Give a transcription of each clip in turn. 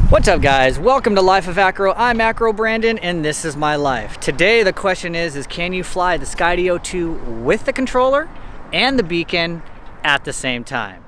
What's up, guys? Welcome to Life of Acro. I'm Acro Brandon and this is my life. Today the question is can you fly the Skydio 2 with the controller and the beacon at the same time?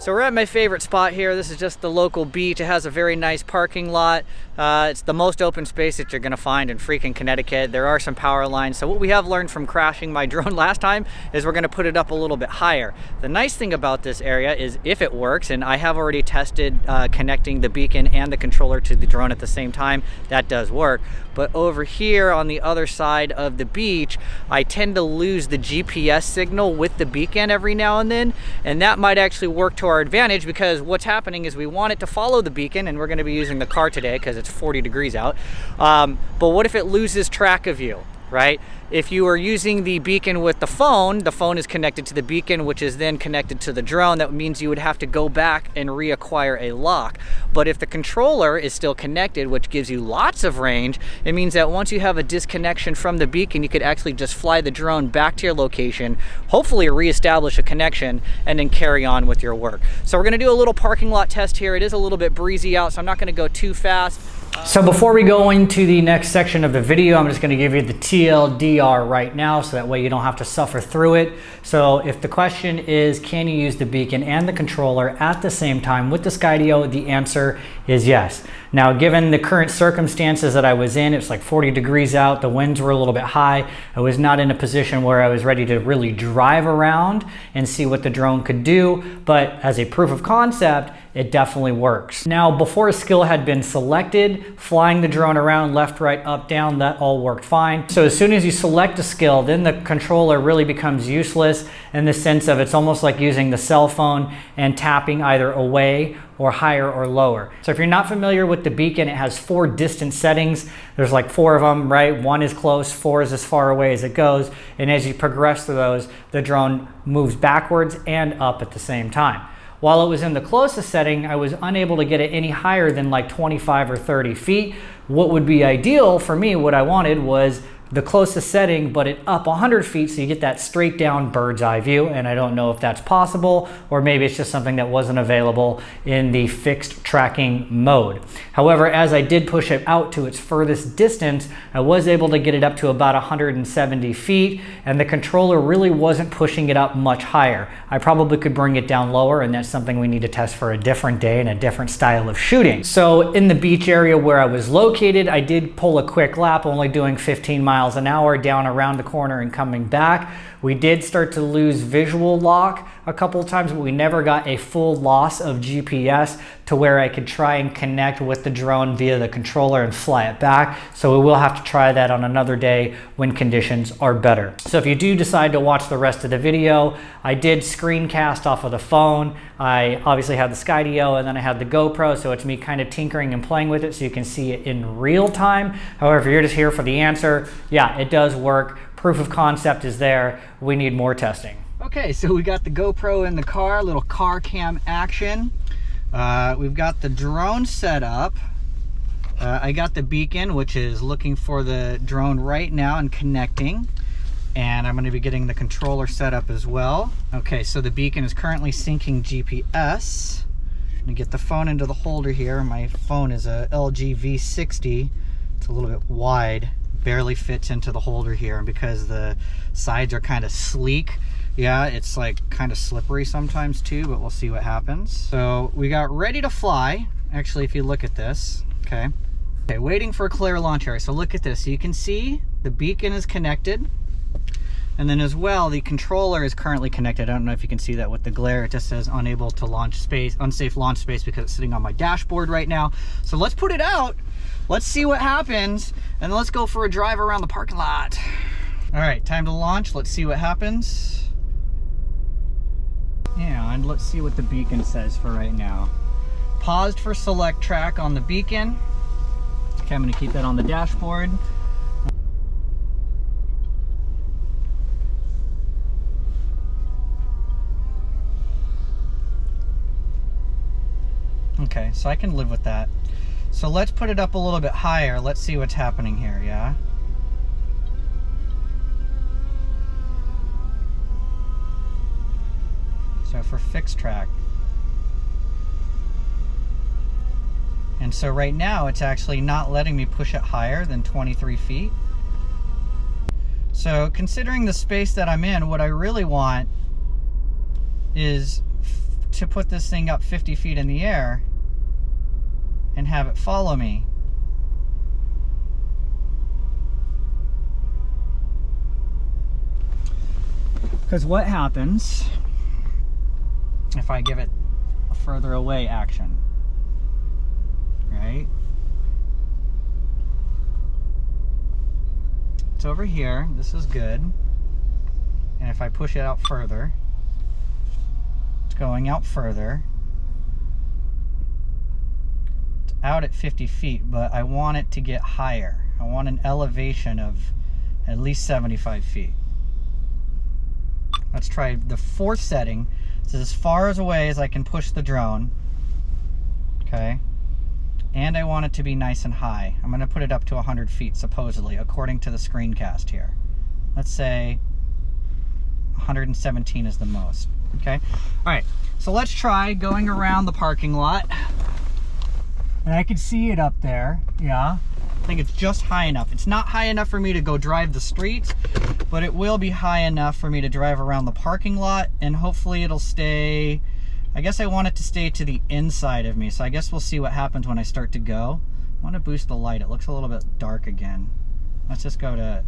So we're at my favorite spot here. This is just the local beach. It has a very nice parking lot. It's the most open space that you're gonna find in freaking Connecticut. There are some power lines. So what we have learned from crashing my drone last time is we're gonna put it up a little bit higher. The nice thing about this area is if it works, and I have already tested connecting the beacon and the controller to the drone at the same time, that does work. But over here on the other side of the beach, I tend to lose the GPS signal with the beacon every now and then, and that might actually work to our advantage because what's happening is we want it to follow the beacon, and we're going to be using the car today because it's 40 degrees out. But what if it loses track of you, right? If you are using the beacon with the phone is connected to the beacon, which is then connected to the drone. That means you would have to go back and reacquire a lock. But if the controller is still connected, which gives you lots of range, it means that once you have a disconnection from the beacon, you could actually just fly the drone back to your location, hopefully reestablish a connection, and then carry on with your work. So we're gonna do a little parking lot test here. It is a little bit breezy out, so I'm not gonna go too fast. So before we go into the next section of the video, I'm just going to give you the TLDR right now so that way you don't have to suffer through it. So if the question is, can you use the beacon and the controller at the same time with the Skydio? The answer is yes. Now, given the current circumstances that I was in, it's like 40 degrees out, the winds were a little bit high. I was not in a position where I was ready to really drive around and see what the drone could do, but as a proof of concept, it definitely works. Now, before a skill had been selected, flying the drone around left, right, up, down, that all worked fine. So as soon as you select a skill, then the controller really becomes useless in the sense of it's almost like using the cell phone and tapping either away or higher or lower. So if you're not familiar with the beacon, it has 4 distance settings. There's like 4 of them, right? 1 is close, 4 is as far away as it goes. And as you progress through those, the drone moves backwards and up at the same time. While it was in the closest setting, I was unable to get it any higher than like 25 or 30 feet. What would be ideal for me, what I wanted was the closest setting, but it up 100 feet so you get that straight down bird's eye view. And I don't know if that's possible, or maybe it's just something that wasn't available in the fixed tracking mode. However, as I did push it out to its furthest distance, I was able to get it up to about 170 feet, and the controller really wasn't pushing it up much higher. I probably could bring it down lower, and that's something we need to test for a different day and a different style of shooting. So in the beach area where I was located, I did pull a quick lap, only doing 15 miles an hour down around the corner and coming back. We did start to lose visual lock a couple of times, but we never got a full loss of GPS to where I could try and connect with the drone via the controller and fly it back. So we will have to try that on another day when conditions are better. So if you do decide to watch the rest of the video, I did screencast off of the phone. I obviously had the Skydio and then I had the GoPro, so it's me kind of tinkering and playing with it so you can see it in real time. However, if you're just here for the answer, yeah, it does work. Proof of concept is there. We need more testing. Okay, so we got the GoPro in the car, little car cam action. We've got the drone set up. I got the beacon, which is looking for the drone right now and connecting. And I'm going to be getting the controller set up as well. Okay, so the beacon is currently syncing GPS. I'm going to get the phone into the holder here. My phone is a LG V60. It's a little bit wide. Barely fits into the holder here, and because the sides are kind of sleek, yeah, it's like kind of slippery sometimes too, but we'll see what happens. So we got ready to fly. Actually, if you look at this, okay, waiting for a clear launch area. So look at this, so you can see the beacon is connected, and then as well the controller is currently connected. I don't know if you can see that with the glare. It just says unable to launch space, unsafe launch space, because it's sitting on my dashboard right now. So let's put it out. Let's see what happens, and let's go for a drive around the parking lot. All right, time to launch. Let's see what happens. Yeah, and let's see what the beacon says for right now. Paused for select track on the beacon. Okay, I'm gonna keep that on the dashboard. Okay, so I can live with that. So let's put it up a little bit higher. Let's see what's happening here, yeah? So for fixed track. And so right now it's actually not letting me push it higher than 23 feet. So considering the space that I'm in, what I really want is to put this thing up 50 feet in the air and have it follow me. Because what happens if I give it a further away action, right? It's over here, this is good. And if I push it out further, it's going out further. It's out at 50 feet, but I want it to get higher. I want an elevation of at least 75 feet. Let's try the fourth setting. This is as far away as I can push the drone. Okay. And I want it to be nice and high. I'm going to put it up to 100 feet, supposedly, according to the screencast here. Let's say 117 is the most. Okay. All right. So let's try going around the parking lot. And I can see it up there. Yeah. I think it's just high enough. It's not high enough for me to go drive the streets, but it will be high enough for me to drive around the parking lot, and hopefully it'll stay. I guess I want it to stay to the inside of me, so I guess we'll see what happens when I start to go. I want to boost the light. It looks a little bit dark again. Let's just go to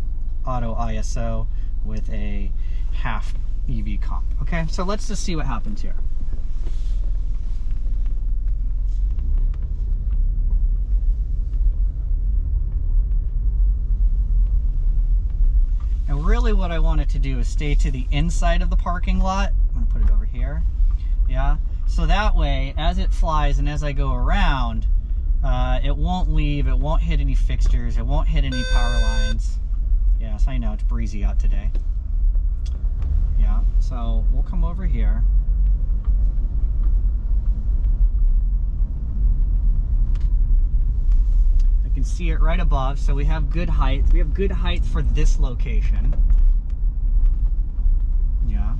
auto ISO with a half EV comp. Okay, so let's just see what happens here. Now really what I want it to do is stay to the inside of the parking lot. I'm going to put it over here. Yeah, so that way as it flies and as I go around, it won't leave, it won't hit any fixtures, it won't hit any power lines. Yes, I know it's breezy out today. Yeah, so we'll come over here. I can see it right above, so we have good height. We have good height for this location. Yeah.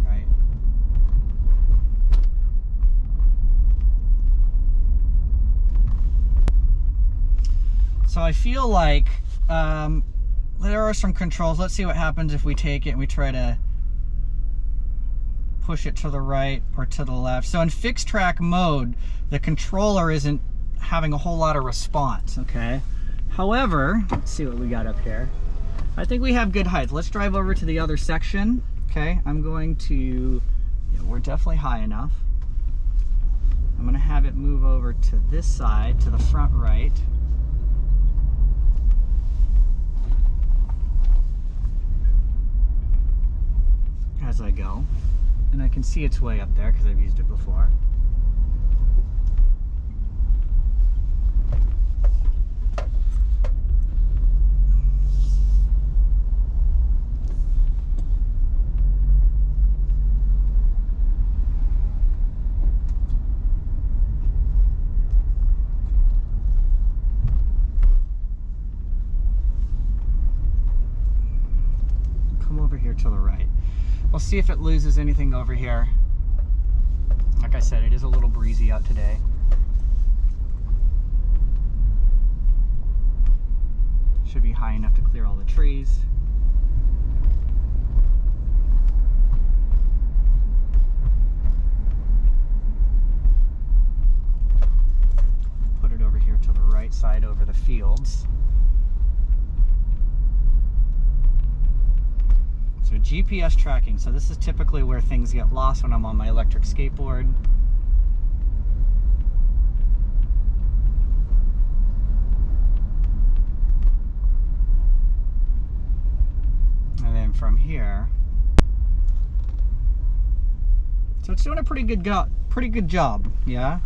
Right. So I feel like there are some controls. Let's see what happens if we take it and we try to push it to the right or to the left. So in fixed track mode, the controller isn't having a whole lot of response, okay? However, let's see what we got up here. I think we have good height. Let's drive over to the other section, okay? I'm going to, yeah, we're definitely high enough. I'm gonna have it move over to this side, to the front right. As I go. And I can see it's way up there because I've used it before. Come over here to the right. We'll see if it loses anything over here. Like I said, it is a little breezy out today. Should be high enough to clear all the trees. Put it over here to the right side over the fields. So GPS tracking, so this is typically where things get lost when I'm on my electric skateboard. And then from here, so it's doing a pretty good job, yeah?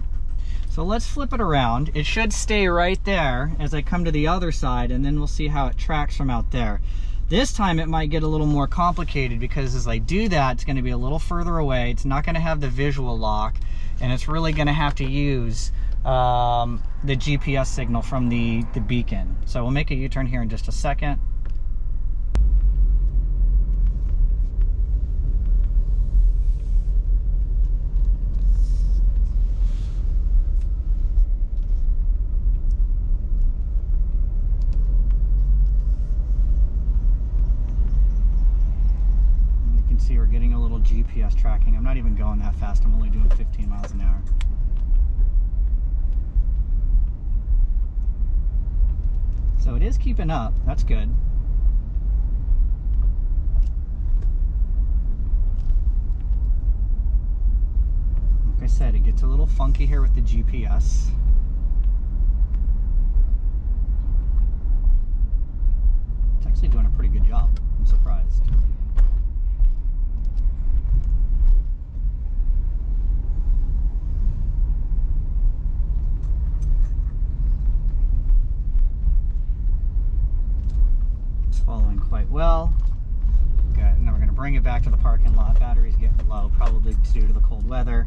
So let's flip it around. It should stay right there as I come to the other side, and then we'll see how it tracks from out there. This time it might get a little more complicated because as I do that, it's going to be a little further away. It's not going to have the visual lock, and it's really going to have to use the GPS signal from the beacon. So we'll make a U-turn here in just a second. See, we're getting a little GPS tracking. I'm not even going that fast. I'm only doing 15 miles an hour. So it is keeping up. That's good. Like I said, it gets a little funky here with the GPS. It's actually doing a pretty good job. I'm surprised. Following quite well. Good. And then we're going to bring it back to the parking lot. Battery's getting low, probably due to the cold weather.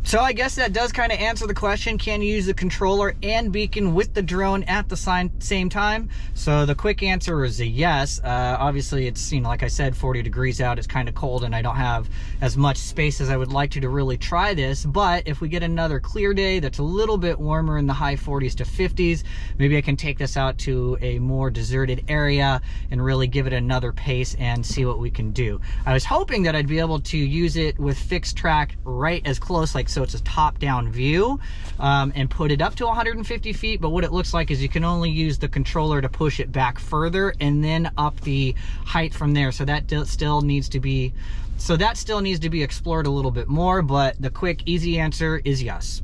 So I guess that does kind of answer the question, can you use the controller and beacon with the drone at the same time? So the quick answer is a yes. Obviously it's, you know, like I said, 40 degrees out, it's kind of cold and I don't have as much space as I would like to really try this. But if we get another clear day that's a little bit warmer in the high 40s to 50s, maybe I can take this out to a more deserted area and really give it another pace and see what we can do. I was hoping that I'd be able to use it with fixed track right as close, like so it's a top-down view, and put it up to 150 feet, but what it looks like is you can only use the controller to push it back further and then up the height from there. So that still needs to be explored a little bit more, but the quick, easy answer is yes.